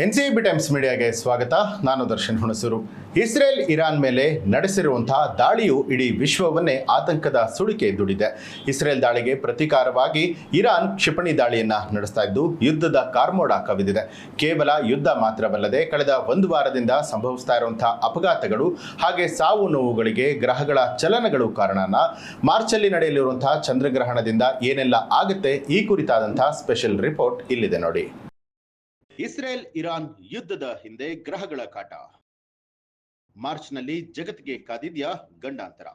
NCB times ಮೀಡಿಯಾಗೆ ಸ್ವಾಗತ. ನಾನು Darshan Hunsur. Israel Iran ಮೇಲೆ ನಡೆಸಿರುವಂತಹ ದಾಳಿಯು ಇಡೀ ವಿಶ್ವವನ್ನೇ ಆತಂಕದ ಸುಳಿಗೆ ದುಡಿದೆ. ಇಸ್ರೇಲ್ ದಾಳಿಗೆ ಪ್ರತೀಕಾರವಾಗಿ ಇರಾನ್ ಕ್ಷಿಪಣಿ ದಾಳಿಯನ್ನ ನಡೆಸ್ತಾ ಇದ್ದು ಯುದ್ಧದ ಕಾರ್ಮೋಡ ಕವಿದಿದೆ. ಕೇವಲ ಯುದ್ಧ ಮಾತ್ರವಲ್ಲದೆ ಕಳೆದ ಒಂದು ವಾರದಿಂದ ಸಂಭವಿಸ್ತಾ ಇರುವಂತಹ ಅಪಘಾತಗಳು ಹಾಗೆ ಸಾವು ನೋವುಗಳಿಗೆ ಗ್ರಹಗಳ ಚಲನಗಳು ಕಾರಣನ. ಮಾರ್ಚಲ್ಲಿ ನಡೆಯಲಿರುವಂತಹ ಚಂದ್ರಗ್ರಹಣದಿಂದ ಏನೆಲ್ಲ ಆಗುತ್ತೆ ಈ ಕುರಿತಾದಂತಹ ಸ್ಪೆಷಲ್ ರಿಪೋರ್ಟ್ ಇಲ್ಲಿದೆ ನೋಡಿ. ಇಸ್ರೇಲ್ ಇರಾನ್ ಯುದ್ಧದ ಹಿಂದೆ ಗ್ರಹಗಳ ಕಾಟ. ಮಾರ್ಚ್ನಲ್ಲಿ ಜಗತ್ತಿಗೆ ಕಾದಿದ್ಯಾ ಗಂಡಾಂತರ?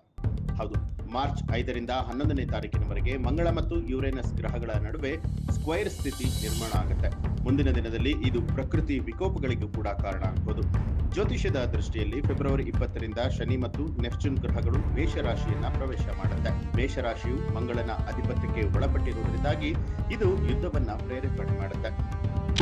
ಹೌದು, ಮಾರ್ಚ್ 5ರಿಂದ 11ನೇ ತಾರೀಕಿನವರೆಗೆ ಮಂಗಳ ಮತ್ತು ಯುರೇನಸ್ ಗ್ರಹಗಳ ನಡುವೆ ಸ್ಕ್ವೈರ್ ಸ್ಥಿತಿ ನಿರ್ಮಾಣ ಆಗುತ್ತೆ. ಮುಂದಿನ ದಿನದಲ್ಲಿ ಇದು ಪ್ರಕೃತಿ ವಿಕೋಪಗಳಿಗೂ ಕೂಡ ಕಾರಣ ಆಗಬಹುದು. ಜ್ಯೋತಿಷ್ಯದ ದೃಷ್ಟಿಯಲ್ಲಿ ಫೆಬ್ರವರಿ 20ರಿಂದ ಶನಿ ಮತ್ತು ನೆಪ್ಚೂನ್ ಗ್ರಹಗಳು ಮೇಷರಾಶಿಯನ್ನ ಪ್ರವೇಶ ಮಾಡುತ್ತೆ. ಮೇಷರಾಶಿಯು ಮಂಗಳನ ಅಧಿಪತ್ಯಕ್ಕೆ ಒಳಪಟ್ಟಿರುವುದರಿಂದಾಗಿ ಇದು ಯುದ್ಧವನ್ನ ಪ್ರೇರೇಪಣೆ ಮಾಡುತ್ತೆ.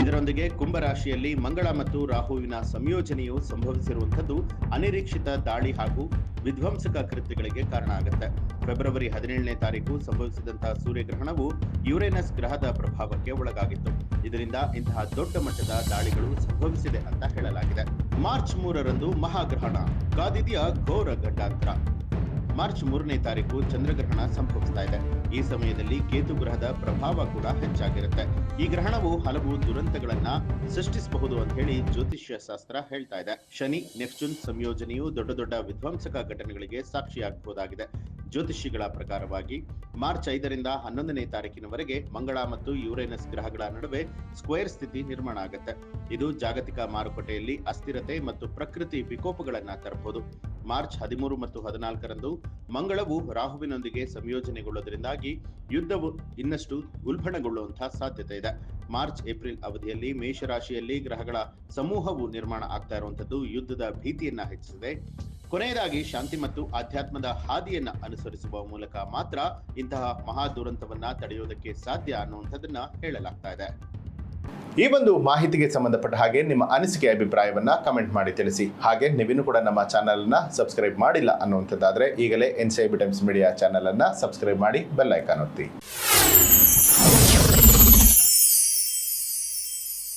ಇದರೊಂದಿಗೆ ಕುಂಭರಾಶಿಯಲ್ಲಿ ಮಂಗಳ ಮತ್ತು ರಾಹುವಿನ ಸಂಯೋಜನೆಯು ಸಂಭವಿಸಿರುವಂಥದ್ದು ಅನಿರೀಕ್ಷಿತ ದಾಳಿ ಹಾಗೂ ವಿಧ್ವಂಸಕ ಕೃತ್ಯಗಳಿಗೆ ಕಾರಣ ಆಗುತ್ತೆ. ಫೆಬ್ರವರಿ 17ನೇ ತಾರೀಕು ಸಂಭವಿಸಿದಂತಹ ಸೂರ್ಯಗ್ರಹಣವು ಯುರೇನಸ್ ಗ್ರಹದ ಪ್ರಭಾವಕ್ಕೆ ಒಳಗಾಗಿತ್ತು. ಇದರಿಂದ ಇಂತಹ ದೊಡ್ಡ ಮಟ್ಟದ ದಾಳಿಗಳು ಸಂಭವಿಸಿದೆ ಅಂತ ಹೇಳಲಾಗಿದೆ. ಮಾರ್ಚ್ 3ರಂದು ಮಹಾಗ್ರಹಣ ಕಾದಿದೆಯಾ ಘೋರ ಗಂಡಾಂತರ. ಮಾರ್ಚ್ 3ನೇ ತಾರೀಕು ಚಂದ್ರಗ್ರಹಣ ಸಂಭವಿಸ್ತಾ ಇದೆ. ಈ ಸಮಯದಲ್ಲಿ ಕೇತು ಗ್ರಹದ ಪ್ರಭಾವ ಕೂಡ ಹೆಚ್ಚಾಗಿರುತ್ತೆ. ಈ ಗ್ರಹಣವು ಹಲವು ದುರಂತಗಳನ್ನ ಸೃಷ್ಟಿಸಬಹುದು ಅಂತ ಹೇಳಿ ಜ್ಯೋತಿಷ್ಯ ಶಾಸ್ತ್ರ ಹೇಳ್ತಾ ಇದೆ. ಶನಿ ನೆಪ್ಚೂನ್ ಸಂಯೋಜನೆಯು ದೊಡ್ಡ ದೊಡ್ಡ ವಿಧ್ವಂಸಕ ಘಟನೆಗಳಿಗೆ ಸಾಕ್ಷಿಯಾಗಬಹುದಾಗಿದೆ. ಜ್ಯೋತಿಷಿಗಳ ಪ್ರಕಾರವಾಗಿ ಮಾರ್ಚ್ 5ರಿಂದ 11ನೇ ತಾರೀಕಿನವರೆಗೆ ಮಂಗಳ ಮತ್ತು ಯುರೇನಸ್ ಗ್ರಹಗಳ ನಡುವೆ ಸ್ಕ್ವೇರ್ ಸ್ಥಿತಿ ನಿರ್ಮಾಣ ಆಗುತ್ತೆ. ಇದು ಜಾಗತಿಕ ಮಾರುಕಟ್ಟೆಯಲ್ಲಿ ಅಸ್ಥಿರತೆ ಮತ್ತು ಪ್ರಕೃತಿ ವಿಕೋಪಗಳನ್ನ ತರಬಹುದು. ಮಾರ್ಚ್ 13 ಮತ್ತು 14ರಂದು ಮಂಗಳವು ರಾಹುವಿನೊಂದಿಗೆ ಸಂಯೋಜನೆಗೊಳ್ಳುವುದರಿಂದಾಗಿ ಯುದ್ಧವು ಇನ್ನಷ್ಟು ಉಲ್ಬಣಗೊಳ್ಳುವಂತಹ ಸಾಧ್ಯತೆ ಇದೆ. ಮಾರ್ಚ್ ಏಪ್ರಿಲ್ ಅವಧಿಯಲ್ಲಿ ಮೇಷರಾಶಿಯಲ್ಲಿ ಗ್ರಹಗಳ ಸಮೂಹವು ನಿರ್ಮಾಣ ಆಗ್ತಾ ಇರುವಂತದ್ದು ಯುದ್ಧದ ಭೀತಿಯನ್ನ ಹೆಚ್ಚಿಸಿದೆ. ಕೊನೆಯದಾಗಿ ಶಾಂತಿ ಮತ್ತು ಆಧ್ಯಾತ್ಮದ ಹಾದಿಯನ್ನ ಅನುಸರಿಸುವ ಮೂಲಕ ಮಾತ್ರ ಇಂತಹ ಮಹಾ ದುರಂತವನ್ನ ತಡೆಯುವುದಕ್ಕೆ ಸಾಧ್ಯ ಅನ್ನುವಂಥದ್ದನ್ನ ಹೇಳಲಾಗ್ತಾ ಇದೆ. ಈ ಒಂದು ಮಾಹಿತಿಗೆ ಸಂಬಂಧಪಟ್ಟ ಹಾಗೆ ನಿಮ್ಮ ಅನಿಸಿಕೆ ಅಭಿಪ್ರಾಯವನ್ನ ಕಮೆಂಟ್ ಮಾಡಿ ತಿಳಿಸಿ. ಹಾಗೆ ನೀವಿನ್ನೂ ಕೂಡ ನಮ್ಮ ಚಾನೆಲ್ ಅನ್ನ ಸಬ್ಸ್ಕ್ರೈಬ್ ಮಾಡಿಲ್ಲ ಅನ್ನುವಂಥದ್ದಾದ್ರೆ ಈಗಲೇ ಎನ್ಸಿಬಿ ಟೈಮ್ಸ್ ಮೀಡಿಯಾ ಚಾನೆಲ್ ಅನ್ನ ಸಬ್ಸ್ಕ್ರೈಬ್ ಮಾಡಿ ಬೆಲ್ ಐಕಾನ್ ಒತ್ತಿ.